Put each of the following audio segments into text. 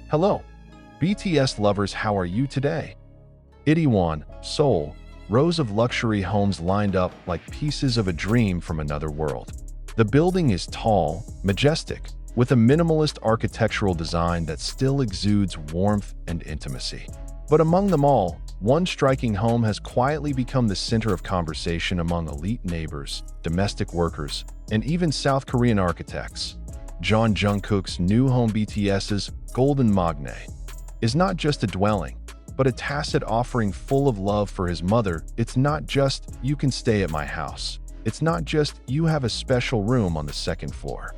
Hello, BTS lovers, how are you today? Itaewon, Seoul, rows of luxury homes lined up like pieces of a dream from another world. The building is tall, majestic, with a minimalist architectural design that still exudes warmth and intimacy. But among them all, one striking home has quietly become the center of conversation among elite neighbors, domestic workers, and even South Korean architects. Jungkook's new home, BTS's Golden Magne, is not just a dwelling, but a tacit offering full of love for his mother. It's not just, "You can stay at my house." It's not just, "You have a special room on the second floor."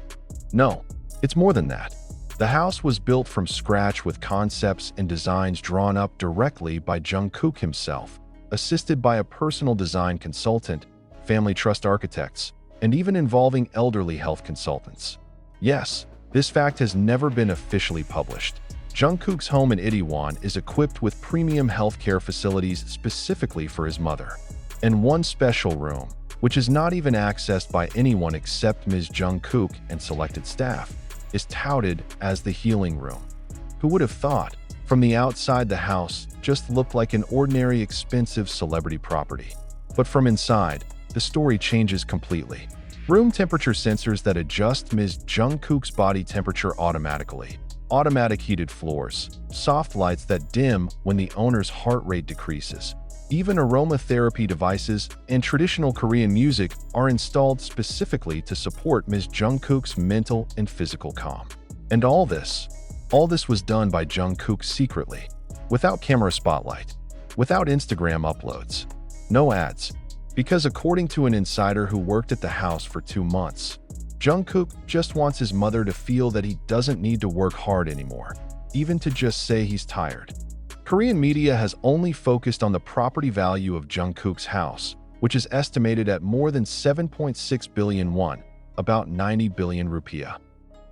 No, it's more than that. The house was built from scratch with concepts and designs drawn up directly by Jungkook himself, assisted by a personal design consultant, family trust architects, and even involving elderly health consultants. Yes, this fact has never been officially published. Jungkook's home in Itaewon is equipped with premium healthcare facilities specifically for his mother, and one special room, which is not even accessed by anyone except Ms. Jungkook and selected staff, is touted as the healing room. Who would have thought? From the outside, the house just looked like an ordinary expensive celebrity property. But from inside, the story changes completely. Room temperature sensors that adjust Ms. Jungkook's body temperature automatically. Automatic heated floors, soft lights that dim when the owner's heart rate decreases. Even aromatherapy devices and traditional Korean music are installed specifically to support Ms. Jungkook's mental and physical calm. And all this was done by Jungkook secretly, without camera spotlight, without Instagram uploads, no ads. Because according to an insider who worked at the house for 2 months, Jungkook just wants his mother to feel that he doesn't need to work hard anymore, even to just say he's tired. Korean media has only focused on the property value of Jungkook's house, which is estimated at more than 7.6 billion won, about 90 billion rupiah.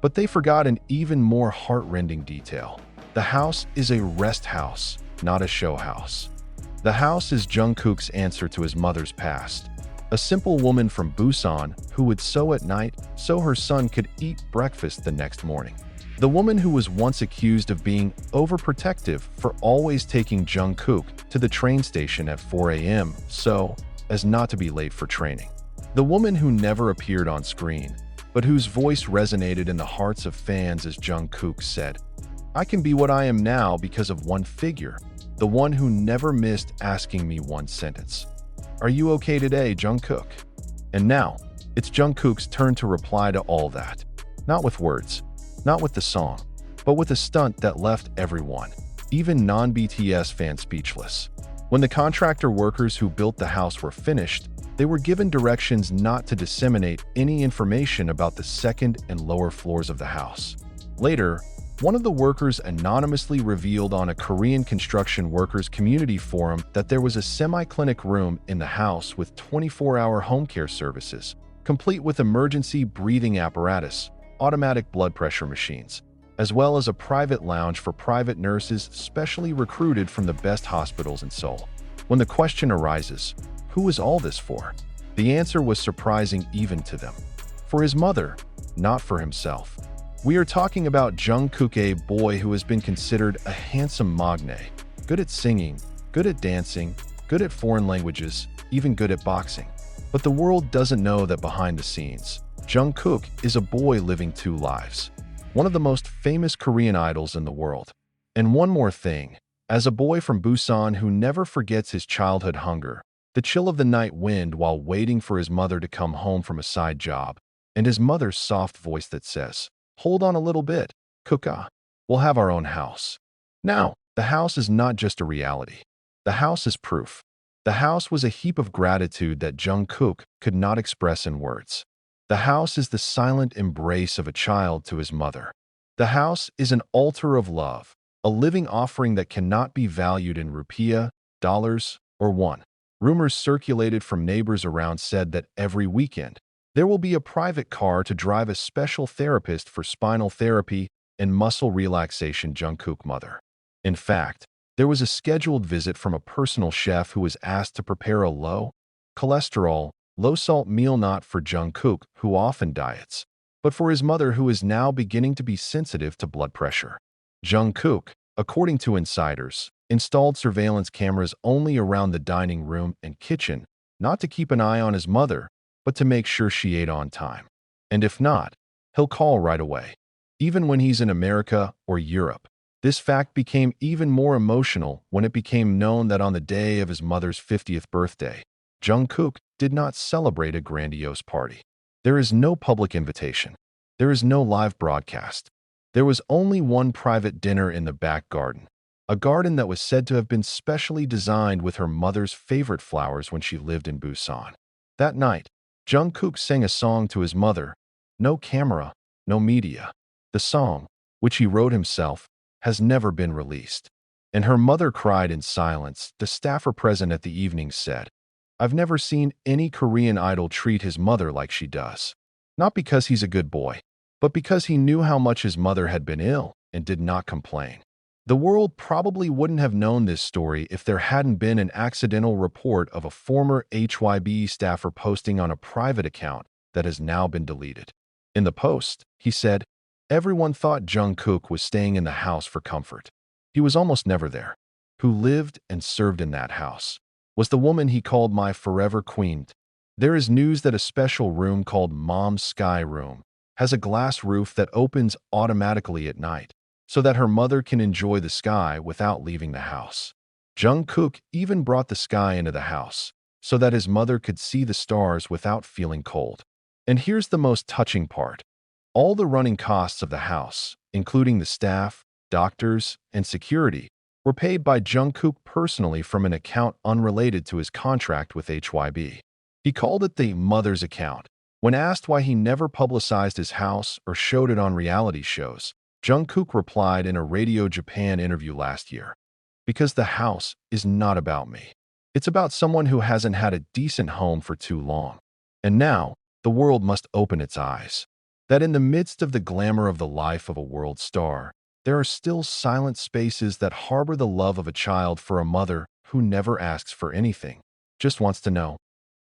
But they forgot an even more heart-rending detail. The house is a rest house, not a show house. The house is Jungkook's answer to his mother's past. A simple woman from Busan who would sew at night so her son could eat breakfast the next morning. The woman who was once accused of being overprotective for always taking Jungkook to the train station at 4 a.m. so as not to be late for training. The woman who never appeared on screen, but whose voice resonated in the hearts of fans as Jungkook said, "I can be what I am now because of one figure, the one who never missed asking me one sentence. Are you okay today, Jungkook?" And now, it's Jungkook's turn to reply to all that. Not with words, not with the song, but with a stunt that left everyone, even non-BTS fans, speechless. When the contractor workers who built the house were finished, they were given directions not to disseminate any information about the second and lower floors of the house. Later, one of the workers anonymously revealed on a Korean construction workers community forum that there was a semi-clinic room in the house with 24-hour home care services, complete with emergency breathing apparatus, automatic blood pressure machines, as well as a private lounge for private nurses specially recruited from the best hospitals in Seoul. When the question arises, who is all this for? The answer was surprising even to them. For his mother, not for himself. We are talking about Jungkook, a boy who has been considered a handsome magne, good at singing, good at dancing, good at foreign languages, even good at boxing. But the world doesn't know that behind the scenes, Jungkook is a boy living 2 lives, one of the most famous Korean idols in the world. And one more thing, as a boy from Busan who never forgets his childhood hunger, the chill of the night wind while waiting for his mother to come home from a side job, and his mother's soft voice that says, "Hold on a little bit, Kooka. We'll have our own house." Now, the house is not just a reality. The house is proof. The house was a heap of gratitude that Jungkook could not express in words. The house is the silent embrace of a child to his mother. The house is an altar of love, a living offering that cannot be valued in rupiah, dollars, or won. Rumors circulated from neighbors around said that every weekend, there will be a private car to drive a special therapist for spinal therapy and muscle relaxation. Jungkook's mother. In fact, there was a scheduled visit from a personal chef who was asked to prepare a low-cholesterol, low-salt meal not for Jungkook, who often diets, but for his mother who is now beginning to be sensitive to blood pressure. Jungkook, according to insiders, installed surveillance cameras only around the dining room and kitchen, not to keep an eye on his mother, but to make sure she ate on time. And if not, he'll call right away. Even when he's in America or Europe. This fact became even more emotional when it became known that on the day of his mother's 50th birthday, Jungkook did not celebrate a grandiose party. There is no public invitation. There is no live broadcast. There was only one private dinner in the back garden, a garden that was said to have been specially designed with her mother's favorite flowers when she lived in Busan. That night, Jungkook sang a song to his mother. No camera, no media. The song, which he wrote himself, has never been released. And her mother cried in silence. The staffer present at the evening said, "I've never seen any Korean idol treat his mother like she does. Not because he's a good boy, but because he knew how much his mother had been ill and did not complain." The world probably wouldn't have known this story if there hadn't been an accidental report of a former HYBE staffer posting on a private account that has now been deleted. In the post, he said, "Everyone thought Jungkook was staying in the house for comfort. He was almost never there. Who lived and served in that house was the woman he called my forever queen. There is news that a special room called Mom's Sky Room has a glass roof that opens automatically at night so that her mother can enjoy the sky without leaving the house. Jungkook even brought the sky into the house so that his mother could see the stars without feeling cold. And here's the most touching part. All the running costs of the house, including the staff, doctors, and security, were paid by Jungkook personally from an account unrelated to his contract with HYBE. He called it the mother's account. When asked why he never publicized his house or showed it on reality shows, Jungkook replied in a Radio Japan interview last year, "Because the house is not about me. It's about someone who hasn't had a decent home for too long. And now, the world must open its eyes. That in the midst of the glamour of the life of a world star, there are still silent spaces that harbor the love of a child for a mother who never asks for anything, just wants to know,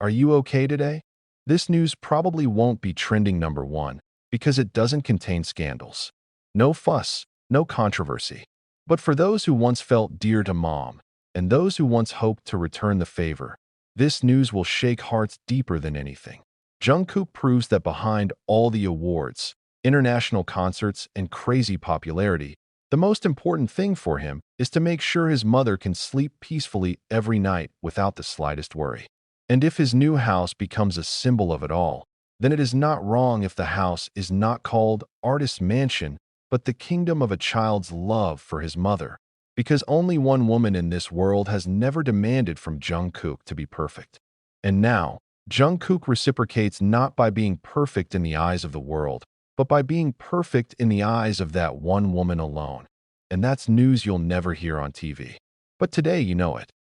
are you okay today?" This news probably won't be trending #1 because it doesn't contain scandals. No fuss, no controversy. But for those who once felt dear to mom, and those who once hoped to return the favor, this news will shake hearts deeper than anything. Jungkook proves that behind all the awards, international concerts, and crazy popularity, the most important thing for him is to make sure his mother can sleep peacefully every night without the slightest worry. And if his new house becomes a symbol of it all, then it is not wrong if the house is not called Artist's Mansion, but the kingdom of a child's love for his mother, because only one woman in this world has never demanded from Jungkook to be perfect. And now, Jungkook reciprocates not by being perfect in the eyes of the world, but by being perfect in the eyes of that one woman alone. And that's news you'll never hear on TV. But today you know it.